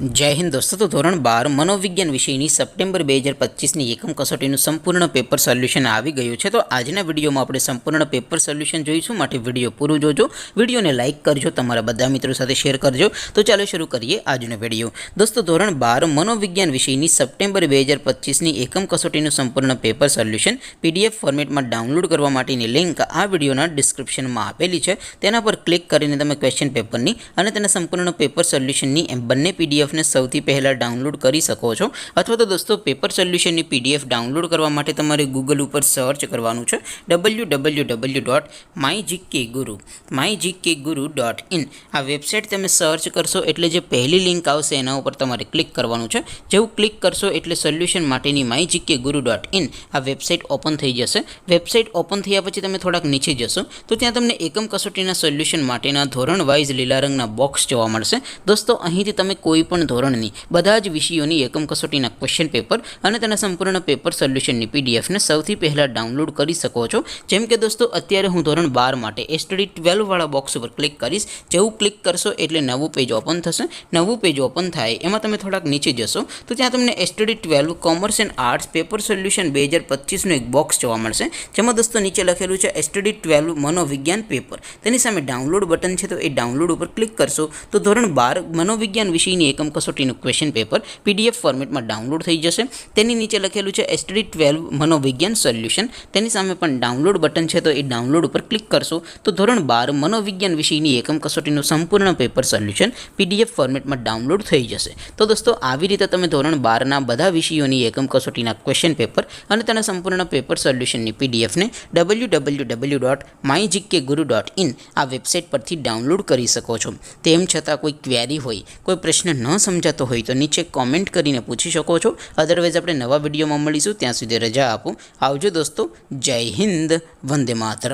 જય હિન્દ દોસ્તો, તો ધોરણ 12 મનોવિજ્ઞાન વિષયની સપ્ટેમ્બર 2025ની એકમ કસોટીનું સંપૂર્ણ પેપર સોલ્યુશન આવી ગયું છે। તો આજના વિડીયોમાં આપણે સંપૂર્ણ પેપર સોલ્યુશન જોઈશું, માટે વિડીયો પૂરું જોજો, વિડીયોને લાઇક કરજો, તમારા બધા મિત્રો સાથે શેર કરજો। તો ચાલો શરૂ કરીએ આજનો વિડીયો। દોસ્તો, ધોરણ 12 મનોવિજ્ઞાન વિષયની સપ્ટેમ્બર 2025ની એકમ કસોટીનું સંપૂર્ણ પેપર સોલ્યુશન PDF ફોર્મેટમાં ડાઉનલોડ કરવા માટેની લિંક આ વિડીયોના ડિસ્ક્રિપ્શનમાં આપેલી છે। તેના પર ક્લિક કરીને તમે ક્વેશ્ચન પેપરની અને તેના સંપૂર્ણ પેપર સોલ્યુશનની બંને PDF ने સૌથી પહેલા ડાઉનલોડ કરી શકો છો। અથવા તો દોસ્તો, પેપર સોલ્યુશનની PDF ડાઉનલોડ કરવા માટે તમારે ગૂગલ ઉપર સર્ચ કરવાનું છે www.mygkguru.in। આ વેબસાઇટ તમે સર્ચ કરશો એટલે જે પહેલી લિંક આવશે એના ઉપર તમારે ક્લિક કરવાનું છે। જેવું ક્લિક કરશો એટલે સોલ્યુશન માટેની mygkguru.in આ વેબસાઇટ ઓપન થઈ જશે। વેબસાઇટ ઓપન થયા પછી તમે થોડાક નીચે જશો તો ત્યાં તમને એકમ કસોટીના સોલ્યુશન માટેના ધોરણ વાઇઝ લીલા રંગના બોક્સ જોવા મળશે। દોસ્તો, અહીંથી તમે કોઈ પણ ધોરણની બધા જ વિષયોની એકમ કસોટીના ક્વેશ્ચન પેપર અને તેના સંપૂર્ણ પેપર સોલ્યુશનની PDF ને સૌથી પહેલા ડાઉનલોડ કરી શકો છો। જેમ કે દોસ્તો, અત્યારે હું ધોરણ 12 માટે STD 12 વાળા બોક્સ ઉપર ક્લિક કરીશ। જેવું ક્લિક કરશો એટલે નવું પેજ ઓપન થશે। નવું પેજ ઓપન થાય એમાં તમે થોડાક નીચે જશો તો ત્યાં તમને STD 12 commerce and arts paper solution 2025નું એક બોક્સ જોવા મળશે। જેમાં દોસ્તો નીચે લખેલું છે STD 12 મનોવિજ્ઞાન પેપર। તેની સામે ડાઉનલોડ બટન છે, તો એ ડાઉનલોડ ઉપર ક્લિક કરશો તો ધોરણ 12 મનોવિજ્ઞાન વિષયની એકમ કસોટીનું ક્વેશ્ચન પેપર PDF ફોર્મેટમાં ડાઉનલોડ થઈ જશે। તેની નીચે લખેલું છે STD 12 મનોવિજ્ઞાન સોલ્યુશન। તેની સામે પણ ડાઉનલોડ બટન છે, તો એ ડાઉનલોડ ઉપર ક્લિક કરશો તો ધોરણ 12 મનોવિજ્ઞાન વિષયની એકમ કસોટીનું સંપૂર્ણ પેપર સોલ્યુશન PDF ફોર્મેટમાં ડાઉનલોડ થઈ જશે। તો દોસ્તો, આવી રીતે તમે ધોરણ 12ના બધા વિષયોની એકમ કસોટીના ક્વેશ્ચન પેપર અને તેના સંપૂર્ણ પેપર સોલ્યુશનની PDF ને www.mygkguru.in આ વેબસાઇટ પરથી ડાઉનલોડ કરી શકો છો। તેમ છતાં કોઈ ક્વેરી હોય, કોઈ પ્રશ્ન ન સમજાતો હોય તો નીચે કોમેન્ટ કરીને પૂછી શકો છો। અદરવાઇઝ આપણે નવા વિડીયોમાં મળીશું, ત્યાં સુધી રજા આપો। આવજો દોસ્તો, જય હિન્દ, વંદે માતરમ।